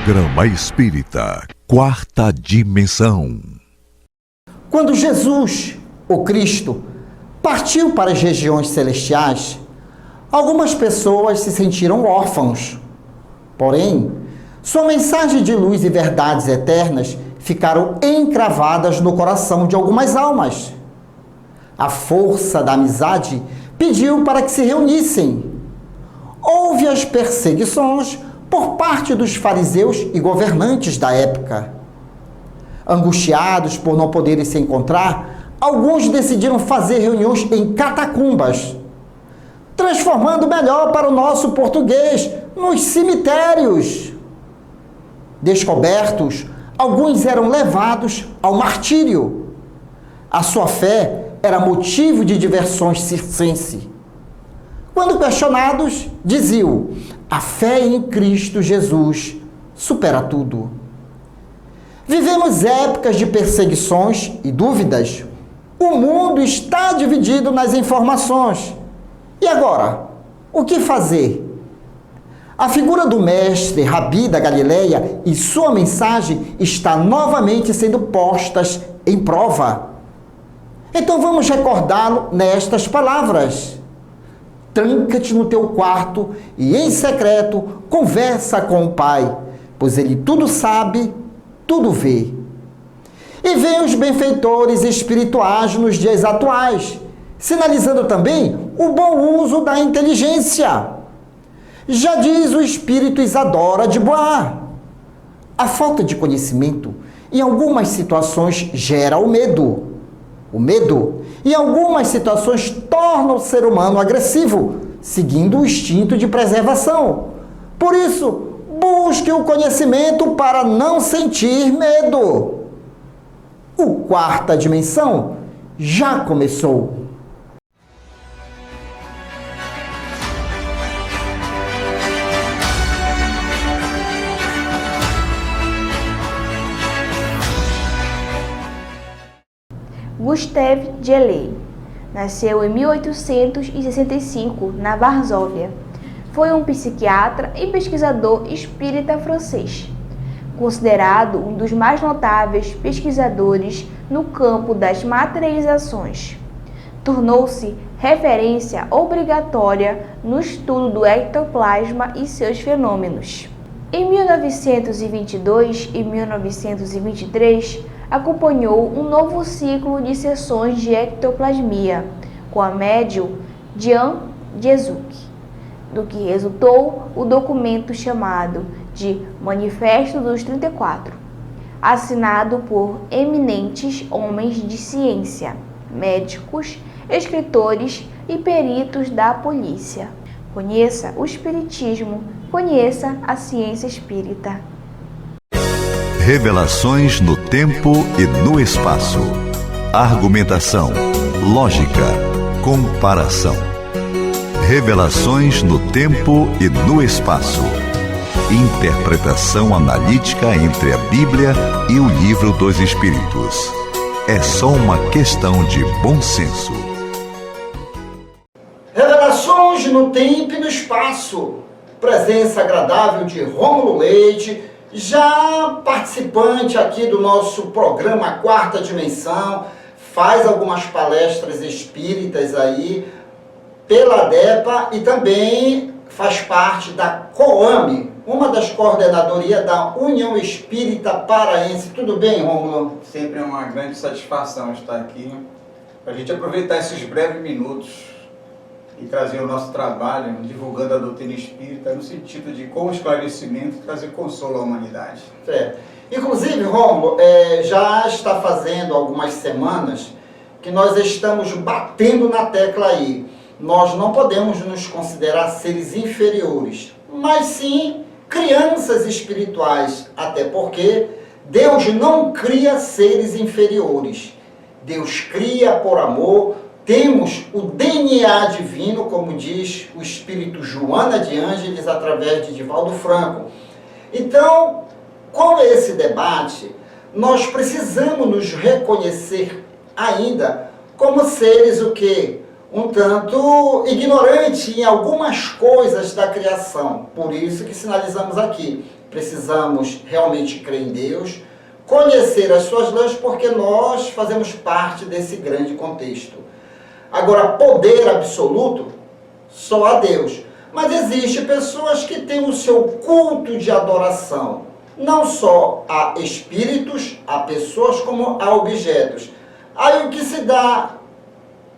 Programa Espírita Quarta Dimensão. Quando Jesus, o Cristo, partiu para as regiões celestiais, algumas pessoas se sentiram órfãos. Porém, sua mensagem de luz e verdades eternas ficaram encravadas no coração de algumas almas. A força da amizade pediu para que se reunissem. Houve as perseguições por parte dos fariseus e governantes da época. Angustiados por não poderem se encontrar, alguns decidiram fazer reuniões em catacumbas, transformando melhor para o nosso português nos cemitérios. Descobertos, alguns eram levados ao martírio. A sua fé era motivo de diversões circense. Quando questionados, diziam: a fé em Cristo Jesus supera tudo. Vivemos épocas de perseguições e dúvidas. O mundo está dividido nas informações. E agora, o que fazer? A figura do mestre Rabi da Galileia e sua mensagem está novamente sendo postas em prova. Então vamos recordá-lo nestas palavras. Tranca-te no teu quarto e, em secreto, conversa com o Pai, pois Ele tudo sabe, tudo vê. E vem os benfeitores espirituais nos dias atuais, sinalizando também o bom uso da inteligência. Já diz o espírito Isadora de Bois: a falta de conhecimento, em algumas situações, gera o medo. O medo, em algumas situações, torna o ser humano agressivo, seguindo o instinto de preservação. Por isso, busque o conhecimento para não sentir medo. O Quarta Dimensão já começou. Gustave Deleuze nasceu em 1865 na Varsóvia. Foi um psiquiatra e pesquisador espírita francês, considerado um dos mais notáveis pesquisadores no campo das materializações. Tornou-se referência obrigatória no estudo do ectoplasma e seus fenômenos. Em 1922 e 1923, acompanhou um novo ciclo de sessões de ectoplasmia com a médium Diane Jesuc, do que resultou o documento chamado de Manifesto dos 34, assinado por eminentes homens de ciência, médicos, escritores e peritos da polícia. Conheça o Espiritismo, conheça a ciência espírita. Revelações no tempo e no espaço. Argumentação, lógica, comparação. Revelações no tempo e no espaço. Interpretação analítica entre a Bíblia e o Livro dos Espíritos. É só uma questão de bom senso. Revelações no tempo e no espaço. Presença agradável de Rômulo Leite, já participante aqui do nosso programa Quarta Dimensão, faz algumas palestras espíritas aí pela ADEPA e também faz parte da COAME, uma das coordenadorias da União Espírita Paraense. Tudo bem, Rômulo? Sempre é uma grande satisfação estar aqui, para a gente aproveitar esses breves minutos e trazer o nosso trabalho, divulgando a doutrina espírita, no sentido de, com esclarecimento, trazer consolo à humanidade. Inclusive, Rômulo, já está fazendo algumas semanas que nós estamos batendo na tecla aí. Nós não podemos nos considerar seres inferiores, mas sim crianças espirituais, até porque Deus não cria seres inferiores. Deus cria por amor. Temos o DNA divino, como diz o espírito Joana de Ângeles, através de Divaldo Franco. Então, com esse debate, nós precisamos nos reconhecer ainda como seres o quê? Um tanto ignorante em algumas coisas da criação. Por isso que sinalizamos aqui. precisamos realmente crer em Deus, conhecer as suas leis, porque nós fazemos parte desse grande contexto. Agora, poder absoluto, só a Deus. Mas existem pessoas que têm o seu culto de adoração, não só a espíritos, a pessoas, como a objetos. Aí o que se dá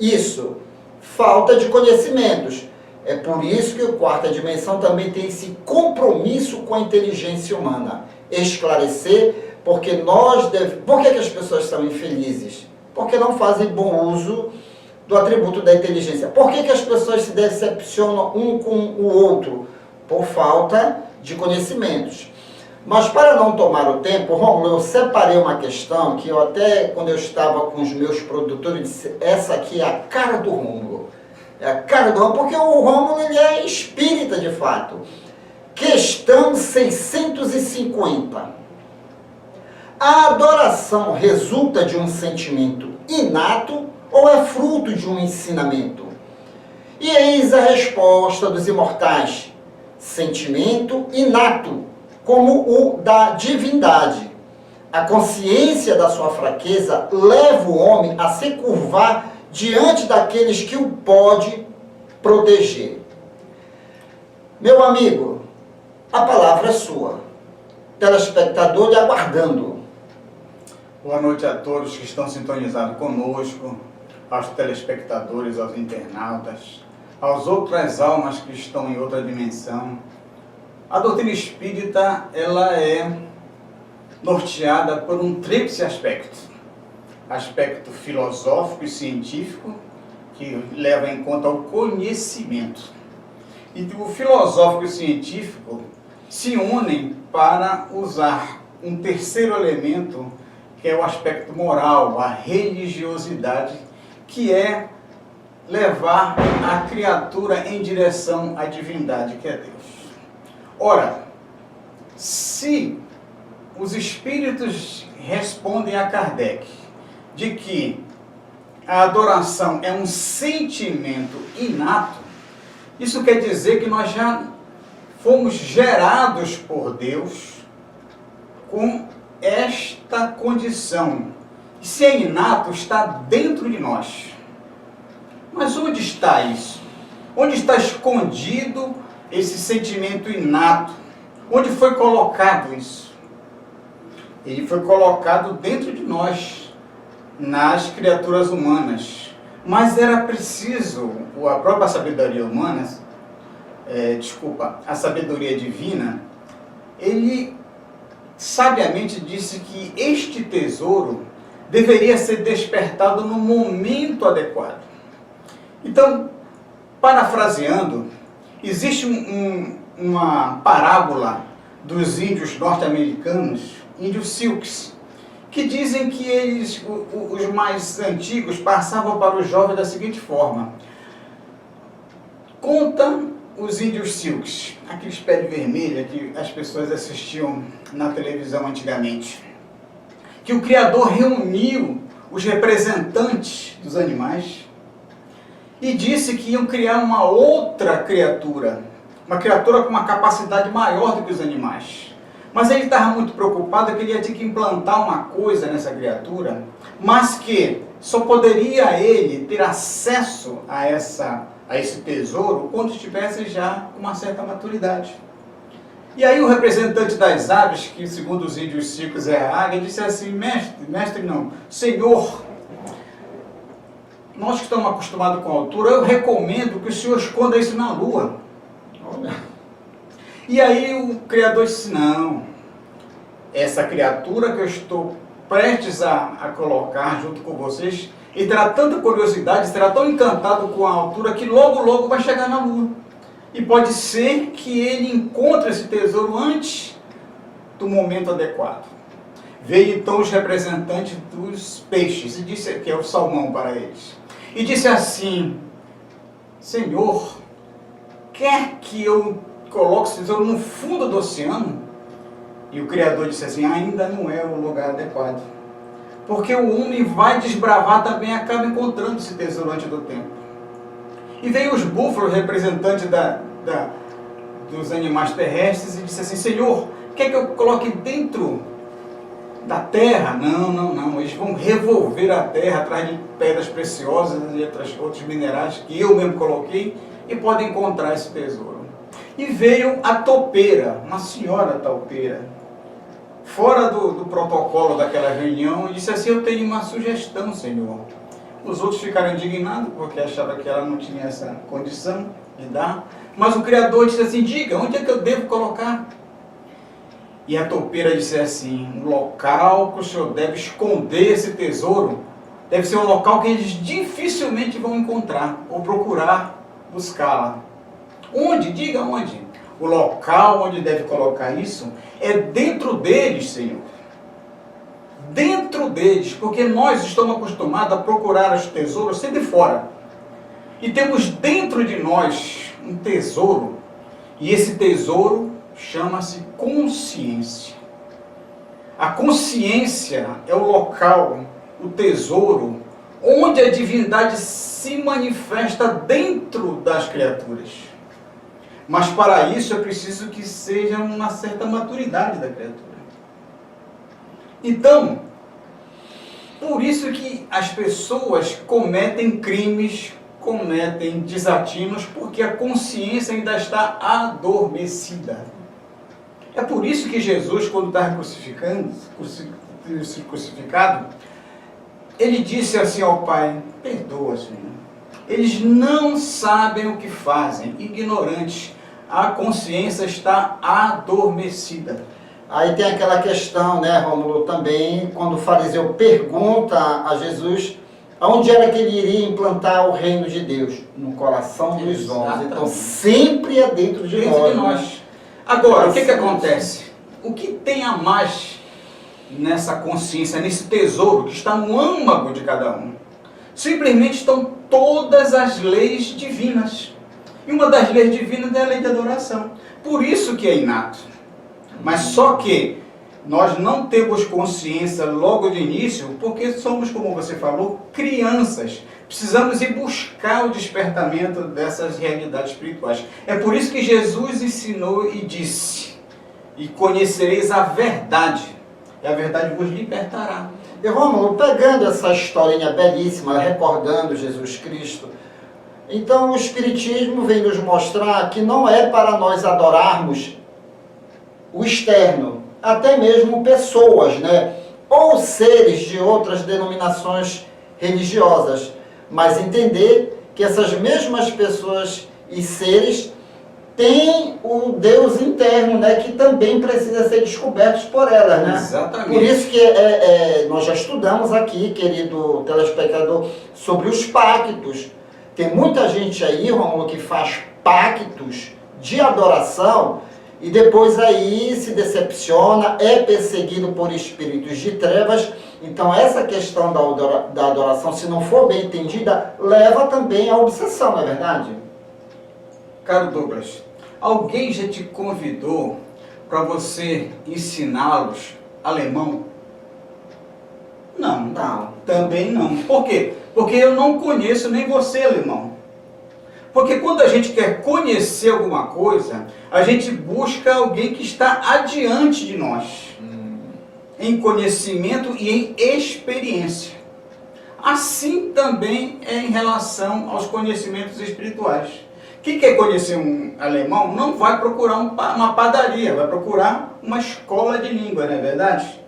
isso? Falta de conhecimentos. É por isso que a quarta dimensão também tem esse compromisso com a inteligência humana. Esclarecer, porque por que as pessoas são infelizes? Porque não fazem bom uso do atributo da inteligência. Por que as pessoas se decepcionam um com o outro? Por falta de conhecimentos. Mas para não tomar o tempo, Rômulo, eu separei uma questão que eu até, quando eu estava com os meus produtores, disse, essa aqui é a cara do Rômulo. É a cara do Rômulo, porque o Rômulo ele é espírita de fato. Questão 650. A adoração resulta de um sentimento inato ou é fruto de um ensinamento? E eis a resposta dos imortais. Sentimento inato, como o da divindade. A consciência da sua fraqueza leva o homem a se curvar diante daqueles que o pode proteger. Meu amigo, a palavra é sua. Telespectador lhe aguardando. Boa noite a todos que estão sintonizados conosco, aos telespectadores, aos internautas, às outras almas que estão em outra dimensão. A doutrina espírita, ela é norteada por um tríplice aspecto. Aspecto filosófico e científico, que leva em conta o conhecimento. E o filosófico e o científico se unem para usar um terceiro elemento, que é o aspecto moral, a religiosidade, que é levar a criatura em direção à divindade, que é Deus. Ora, se os espíritos respondem a Kardec de que a adoração é um sentimento inato, isso quer dizer que nós já fomos gerados por Deus com esta condição. Se é inato, está dentro de nós. Mas onde está isso? Onde está escondido esse sentimento inato? Onde foi colocado isso? Ele foi colocado dentro de nós, nas criaturas humanas. Mas era preciso, a própria sabedoria humana, a sabedoria divina, ele sabiamente disse que este tesouro deveria ser despertado no momento adequado. Então, parafraseando, existe uma parábola dos índios norte-americanos, índios Silks, que dizem que eles, os mais antigos, passavam para os jovens da seguinte forma. Contam os índios Silks, aqueles pele vermelha que as pessoas assistiam na televisão antigamente, que o Criador reuniu os representantes dos animais e disse que iam criar uma outra criatura, uma criatura com uma capacidade maior do que os animais. Mas ele estava muito preocupado que ele ia ter que implantar uma coisa nessa criatura, mas que só poderia ele ter acesso a esse tesouro quando estivesse já com uma certa maturidade. E aí o representante das aves, que segundo os índios Silks é a águia, disse assim, Senhor, nós que estamos acostumados com a altura, eu recomendo que o Senhor esconda isso na lua. E aí o Criador disse, não, essa criatura que eu estou prestes a colocar junto com vocês, ele terá tanta curiosidade, será tão encantado com a altura que logo, logo vai chegar na lua. E pode ser que ele encontre esse tesouro antes do momento adequado. Veio então os representantes dos peixes, e disse que é o salmão para eles. E disse assim, Senhor, quer que eu coloque esse tesouro no fundo do oceano? E o Criador disse assim, ainda não é o lugar adequado. Porque o homem vai desbravar também, acaba encontrando esse tesouro antes do tempo. E veio os búfalos, representantes dos animais terrestres, e disse assim, Senhor, Quer que eu coloque dentro da terra? Não. Eles vão revolver a terra atrás de pedras preciosas e outros minerais que eu mesmo coloquei e podem encontrar esse tesouro. E veio a topeira, uma senhora topeira, fora do protocolo daquela reunião, e disse assim: eu tenho uma sugestão, Senhor. Os outros ficaram indignados porque achavam que ela não tinha essa condição de dar. Mas o Criador disse assim: diga, onde é que eu devo colocar? E a topeira disse assim: um local que o Senhor deve esconder esse tesouro, deve ser um local que eles dificilmente vão encontrar ou procurar buscá-la. Onde? Diga onde. O local onde deve colocar isso é dentro deles, Senhor. Dentro deles, porque nós estamos acostumados a procurar os tesouros sempre fora. E temos dentro de nós um tesouro, e esse tesouro chama-se consciência. A consciência é o local, o tesouro, onde a divindade se manifesta dentro das criaturas. Mas para isso é preciso que seja uma certa maturidade da criatura. Então, por isso que as pessoas cometem crimes, cometem desatinos, porque a consciência ainda está adormecida. É por isso que Jesus, quando estava crucificado, ele disse assim ao Pai: perdoa, Senhor. Eles não sabem o que fazem, ignorantes. A consciência está adormecida. Aí tem aquela questão, né, Rômulo, também, quando o fariseu pergunta a Jesus onde era que ele iria implantar o reino de Deus? No coração dos homens. Então sempre é dentro de nós. Agora, o que acontece? O que tem a mais nessa consciência, nesse tesouro que está no âmago de cada um? Simplesmente estão todas as leis divinas. E uma das leis divinas é a lei de adoração. Por isso que é inato. Mas só que nós não temos consciência logo de início, porque somos, como você falou, crianças. Precisamos ir buscar o despertamento dessas realidades espirituais. É por isso que Jesus ensinou e disse: e conhecereis a verdade, e a verdade vos libertará. E Rômulo, pegando essa historinha belíssima, recordando Jesus Cristo, então o Espiritismo vem nos mostrar que não é para nós adorarmos o externo, até mesmo pessoas, né? Ou seres de outras denominações religiosas, mas entender que essas mesmas pessoas e seres têm o Deus interno, né? Que também precisa ser descoberto por elas, né? Exatamente. Por isso que nós já estudamos aqui, querido telespectador, sobre os pactos. Tem muita gente aí, Rômulo, que faz pactos de adoração e depois aí se decepciona, é perseguido por espíritos de trevas. Então essa questão da adoração, se não for bem entendida, leva também à obsessão, não é verdade? Caro Douglas, alguém já te convidou para você ensiná-los alemão? Não. Também não. Por quê? Porque eu não conheço nem você alemão. Porque quando a gente quer conhecer alguma coisa, a gente busca alguém que está adiante de nós, em conhecimento e em experiência. Assim também é em relação aos conhecimentos espirituais. Quem quer conhecer um alemão não vai procurar uma padaria, vai procurar uma escola de língua, não é verdade?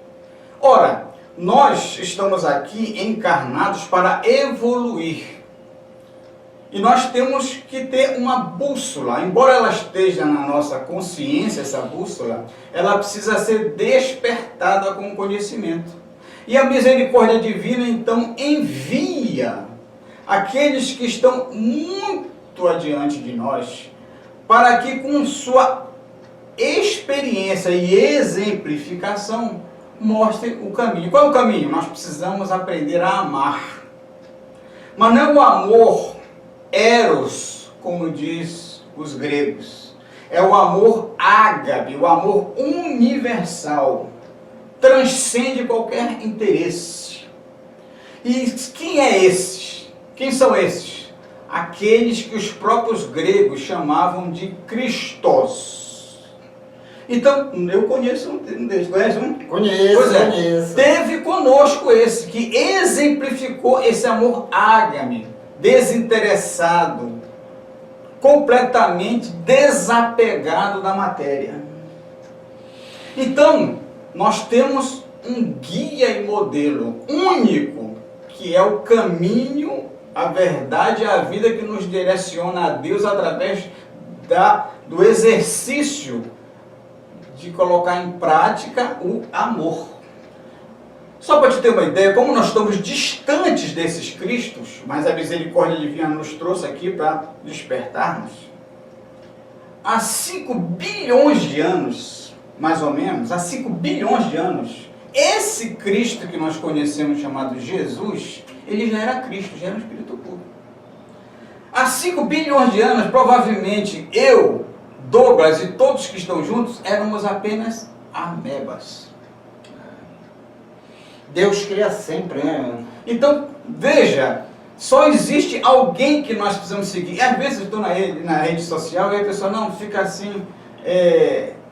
Ora, nós estamos aqui encarnados para evoluir. E nós temos que ter uma bússola. Embora ela esteja na nossa consciência, essa bússola, ela precisa ser despertada com o conhecimento. E a misericórdia divina, então, envia aqueles que estão muito adiante de nós, para que com sua experiência e exemplificação, mostre o caminho. Qual é o caminho? Nós precisamos aprender a amar. Mas não é o amor eros, como diz os gregos. É o amor ágape, o amor universal. Transcende qualquer interesse. E quem é esse? Quem são esses? Aqueles que os próprios gregos chamavam de Christos. Então, eu conheço um deles. Conhece um? Conheço, Pois é. conheço. Teve conosco esse, que exemplificou esse amor ágame, desinteressado, completamente desapegado da matéria. Então, nós temos um guia e modelo único, que é o caminho, a verdade e a vida que nos direciona a Deus através do exercício de colocar em prática o amor. Só para te ter uma ideia, como nós estamos distantes desses Cristos, mas a misericórdia divina nos trouxe aqui para despertarmos. Há 5 bilhões de anos, mais ou menos, há 5 bilhões de anos, esse Cristo que nós conhecemos chamado Jesus, ele já era Cristo, já era um Espírito puro. Há 5 bilhões de anos, provavelmente eu, Douglas e todos que estão juntos éramos apenas amebas. Deus cria sempre, né? Então, veja, só existe alguém que nós precisamos seguir. E às vezes eu estou na rede social e a pessoa não fica assim,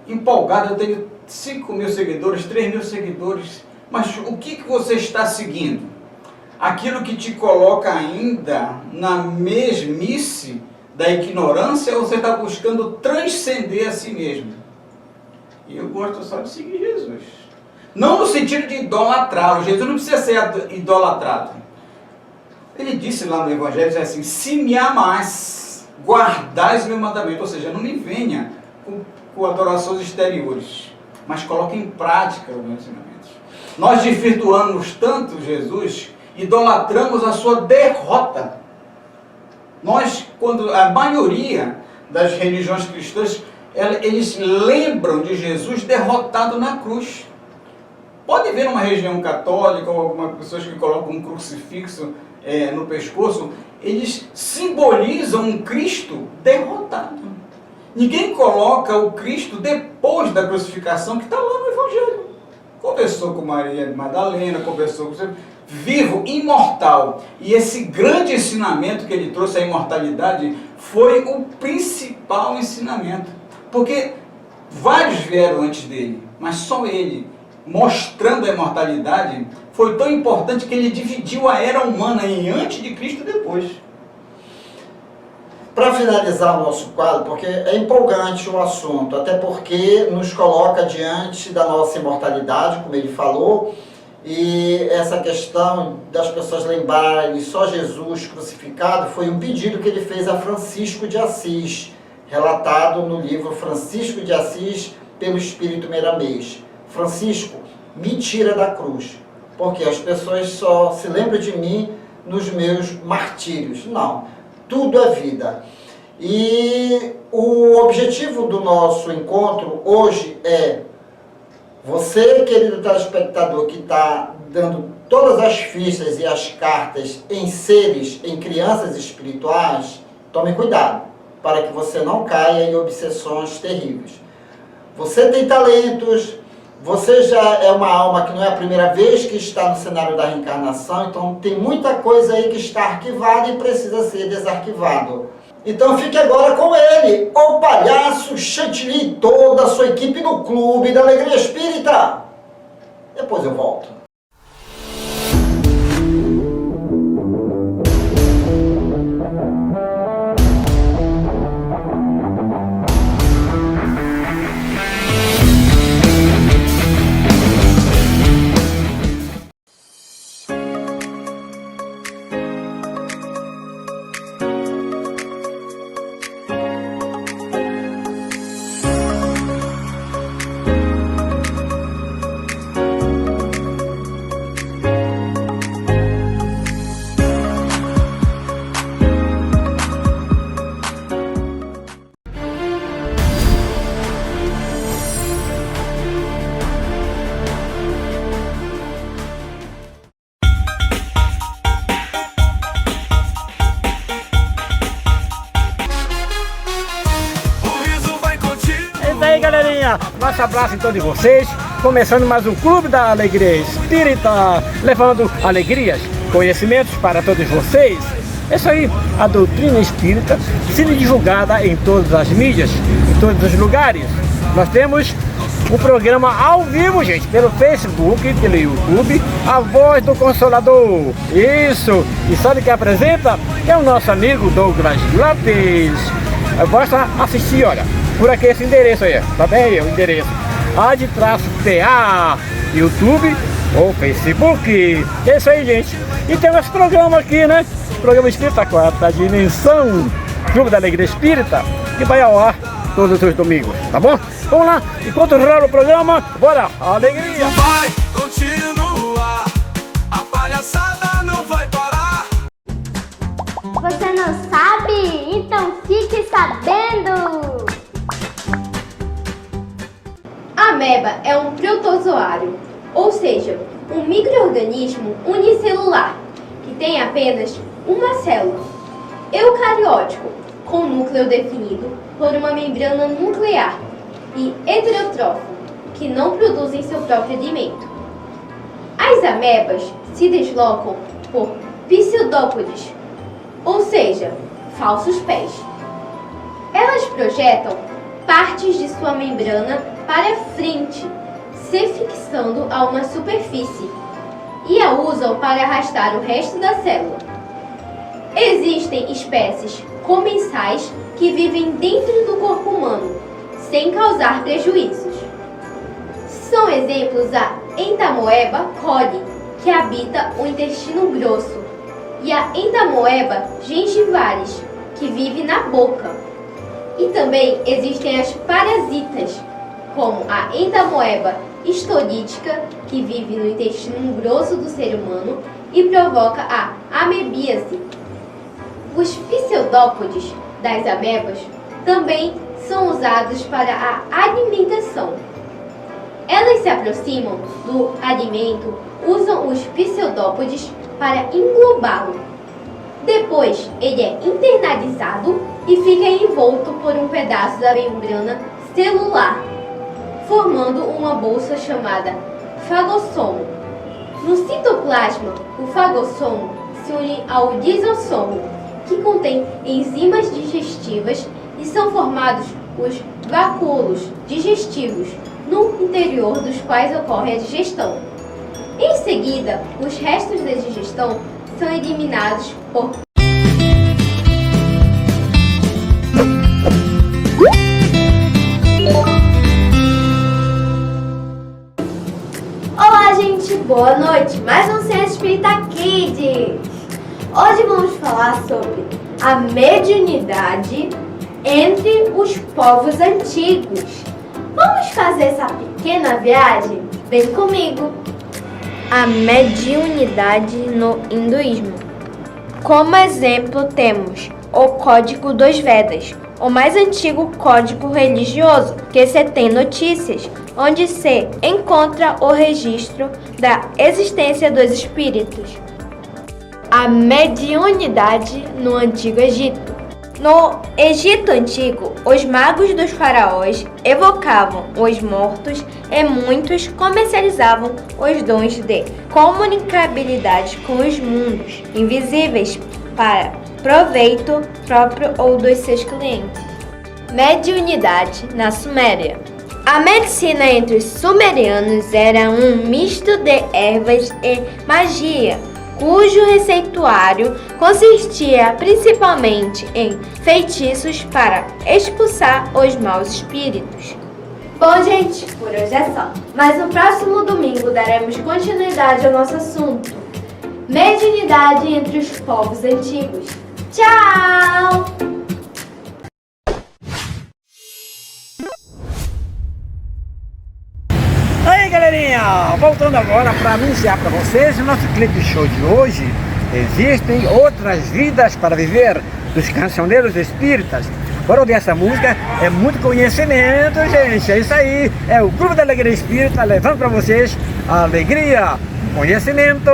empolgada. Eu tenho 5.000 seguidores, 3.000 seguidores, mas o que você está seguindo? Aquilo que te coloca ainda na mesmice da ignorância, ou você está buscando transcender a si mesmo? E eu gosto só de seguir Jesus. Não no sentido de idolatrá-lo. Jesus não precisa ser idolatrado. Ele disse lá no Evangelho assim: se me amais, guardais o meu mandamento. Ou seja, não me venha com adorações exteriores, mas coloque em prática os meus ensinamentos. Nós desvirtuamos tanto Jesus, idolatramos a sua derrota. Nós, quando a maioria das religiões cristãs, eles lembram de Jesus derrotado na cruz. Pode ver numa região católica ou algumas pessoas que colocam um crucifixo no pescoço, eles simbolizam um Cristo derrotado. Ninguém coloca o Cristo depois da crucificação, que está lá no Evangelho. Conversou com Maria de Madalena, conversou com você, vivo, imortal. E esse grande ensinamento que ele trouxe, a imortalidade, foi o principal ensinamento. Porque vários vieram antes dele, mas só ele, mostrando a imortalidade, foi tão importante que ele dividiu a era humana em antes de Cristo e depois. Para finalizar o nosso quadro, porque é empolgante o assunto, até porque nos coloca diante da nossa imortalidade, como ele falou, e essa questão das pessoas lembrarem só Jesus crucificado foi um pedido que ele fez a Francisco de Assis, relatado no livro Francisco de Assis, pelo Espírito Meramês. Francisco, me tira da cruz, porque as pessoas só se lembram de mim nos meus martírios. Não, tudo é vida. E o objetivo do nosso encontro hoje é você, querido telespectador, que está dando todas as fichas e as cartas em seres, em crianças espirituais, tome cuidado, para que você não caia em obsessões terríveis. Você tem talentos, você já é uma alma que não é a primeira vez que está no cenário da reencarnação, então tem muita coisa aí que está arquivada e precisa ser desarquivado. Então fique agora com ele, o palhaço Chantilly e toda a sua equipe no Clube da Alegria Espírita. Depois eu volto. Nosso abraço então de vocês, começando mais um Clube da Alegria Espírita, levando alegrias, conhecimentos para todos vocês. É isso aí, a doutrina espírita sendo divulgada em todas as mídias, em todos os lugares. nós temos um programa ao vivo, gente, pelo Facebook, pelo YouTube, A Voz do Consolador. Isso! E sabe quem apresenta? É o nosso amigo Douglas Lopes. Basta assistir, olha, por aqui esse endereço aí, tá bem aí o endereço. AD-PA, YouTube ou Facebook. É isso aí, gente. E tem esse programa aqui, né? Programa Espírita Quarta Dimensão, Clube da Alegria Espírita, que vai ao ar todos os domingos, tá bom? Vamos lá, enquanto rola o programa, bora, alegria! Vai continuar, a palhaçada não vai parar. Você não sabe? Então fique sabendo! A ameba é um protozoário, ou seja, um micro-organismo unicelular, que tem apenas uma célula, eucariótico, com núcleo definido por uma membrana nuclear, e heterótrofo, que não produzem seu próprio alimento. As amebas se deslocam por pseudópodes, ou seja, falsos pés. Elas projetam partes de sua membrana para frente, se fixando a uma superfície, e a usam para arrastar o resto da célula. Existem espécies comensais que vivem dentro do corpo humano, sem causar prejuízos. São exemplos a Entamoeba coli, que habita o intestino grosso, e a Entamoeba gengivalis, que vive na boca. E também existem as parasitas, como a Entamoeba histolítica, que vive no intestino grosso do ser humano e provoca a amebíase. Os pseudópodes das amebas também são usados para a alimentação. Elas se aproximam do alimento, usam os pseudópodes para englobá-lo. Depois, ele é internalizado e fica envolto por um pedaço da membrana celular, formando uma bolsa chamada fagossomo. No citoplasma, o fagossomo se une ao lisossomo, que contém enzimas digestivas, e são formados os vacúolos digestivos, no interior dos quais ocorre a digestão. Em seguida, os restos da digestão são eliminados por Olá, gente! Boa noite! Mais um Ciência Espírita Kids! Hoje vamos falar sobre a mediunidade entre os povos antigos. Vamos fazer essa pequena viagem? Vem comigo! A mediunidade no hinduísmo. Como exemplo temos o Código dos Vedas, o mais antigo código religioso que se tem notícias, onde se encontra o registro da existência dos espíritos. A mediunidade no Antigo Egito. No Egito Antigo, os magos dos faraós evocavam os mortos e muitos comercializavam os dons de comunicabilidade com os mundos invisíveis para proveito próprio ou dos seus clientes. Mediunidade na Suméria. A medicina entre os sumerianos era um misto de ervas e magia, cujo receituário consistia principalmente em feitiços para expulsar os maus espíritos. Bom, gente, por hoje é só. Mas no próximo domingo daremos continuidade ao nosso assunto: mediunidade entre os povos antigos. Tchau! Aí, galerinha, voltando agora para anunciar para vocês o nosso clipe show de hoje. Existem outras vidas para viver, dos cancioneiros espíritas. Bora ouvir essa música, é muito conhecimento, gente, é isso aí. É o Clube da Alegria Espírita levando para vocês a alegria, conhecimento.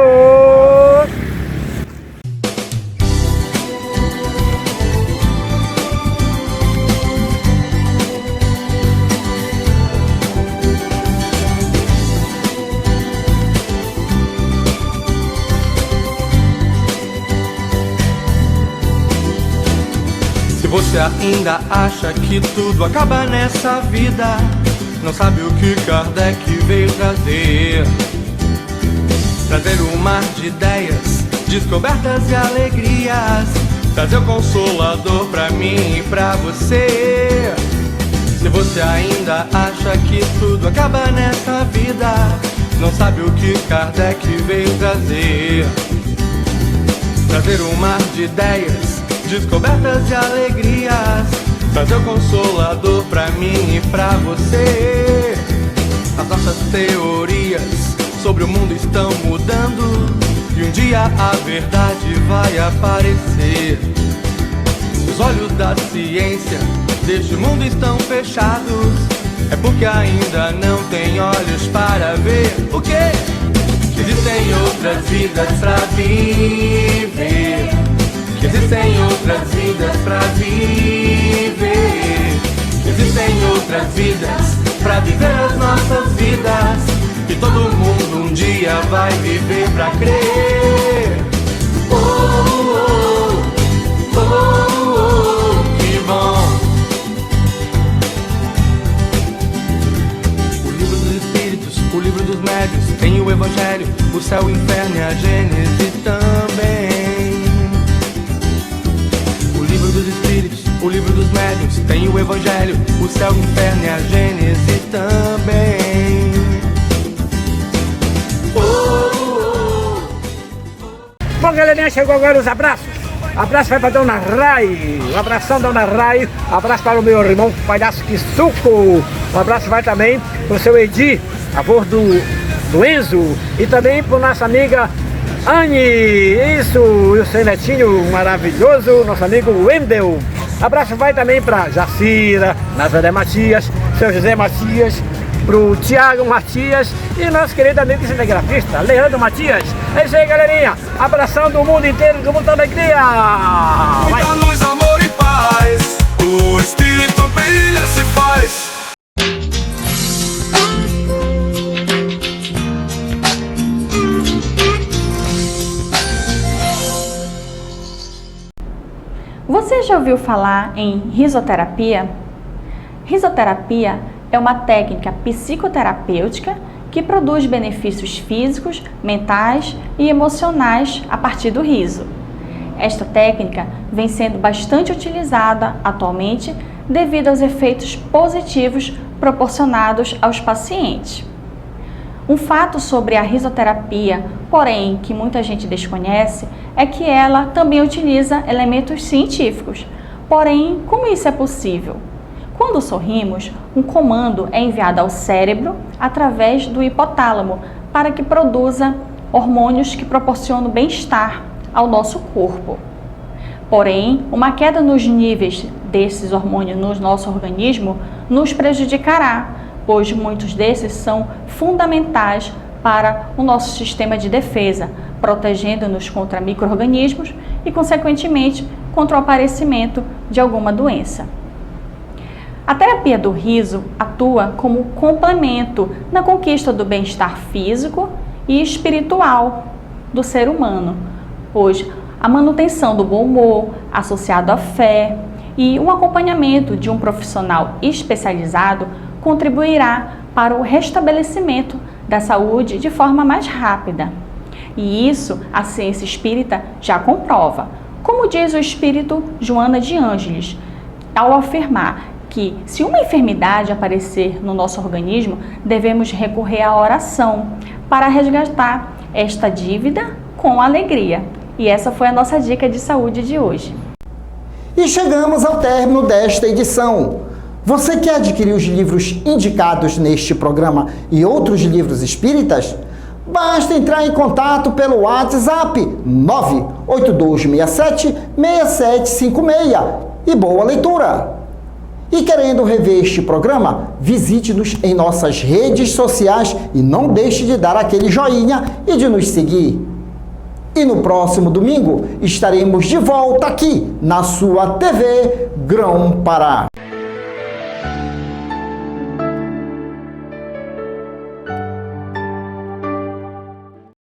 Se você ainda acha que tudo acaba nessa vida, não sabe o que Kardec veio trazer. Trazer um mar de ideias, descobertas e alegrias. Trazer o Consolador pra mim e pra você. Se você ainda acha que tudo acaba nessa vida, não sabe o que Kardec veio trazer. Trazer um mar de ideias, descobertas e alegrias. Trazer o Consolador pra mim e pra você. As nossas teorias sobre o mundo estão mudando, e um dia a verdade vai aparecer. Os olhos da ciência deste mundo estão fechados, é porque ainda não tem olhos para ver o quê? Que existem outras vidas pra viver. Que existem outras vidas pra viver. Que existem outras vidas pra viver as nossas vidas. E todo mundo um dia vai viver pra crer. Oh, oh, oh, oh, que bom. O livro dos Espíritos, o livro dos Médios, tem o Evangelho, o céu, o inferno e a Gênese também. O livro dos Espíritos, o livro dos Médios, tem o Evangelho, o céu, o inferno e a Gênese também. Bom, galerinha, chegou agora os abraços. Abraço vai para Dona Rai. Um abração, Dona Rai. Abraço para o meu irmão Palhaço Kisuko. Um abraço vai também para o seu Edi, avô do Enzo. E também para nossa amiga Anne. Isso, e o seu netinho maravilhoso, nosso amigo Wendel. Abraço vai também para Jacira, Nazaré Matias, seu José Matias, pro Tiago Matias e nosso querido amigo cinegrafista, Leandro Matias. É isso aí, galerinha. Abração do mundo inteiro, com muita alegria. Vai. Muita luz, amor e paz, o Espírito brilha, se faz. Você já ouviu falar em risoterapia? Risoterapia é uma técnica psicoterapêutica que produz benefícios físicos, mentais e emocionais a partir do riso. Esta técnica vem sendo bastante utilizada atualmente devido aos efeitos positivos proporcionados aos pacientes. Um fato sobre a risoterapia, porém, que muita gente desconhece, é que ela também utiliza elementos científicos. Porém, como isso é possível? Quando sorrimos, um comando é enviado ao cérebro através do hipotálamo para que produza hormônios que proporcionam bem-estar ao nosso corpo. Porém, uma queda nos níveis desses hormônios no nosso organismo nos prejudicará, pois muitos desses são fundamentais para o nosso sistema de defesa, protegendo-nos contra micro-organismos e, consequentemente, contra o aparecimento de alguma doença. A terapia do riso atua como complemento na conquista do bem-estar físico e espiritual do ser humano, pois a manutenção do bom humor, associado à fé e o acompanhamento de um profissional especializado contribuirá para o restabelecimento da saúde de forma mais rápida. E isso a ciência espírita já comprova, como diz o espírito Joana de Ângeles, ao afirmar que, se uma enfermidade aparecer no nosso organismo, devemos recorrer à oração para resgatar esta dívida com alegria. E essa foi a nossa dica de saúde de hoje. E chegamos ao término desta edição. Você quer adquirir os livros indicados neste programa e outros livros espíritas? Basta entrar em contato pelo WhatsApp 98267-6756 e boa leitura! E querendo rever este programa, visite-nos em nossas redes sociais e não deixe de dar aquele joinha e de nos seguir. E no próximo domingo estaremos de volta aqui na sua TV Grão Pará.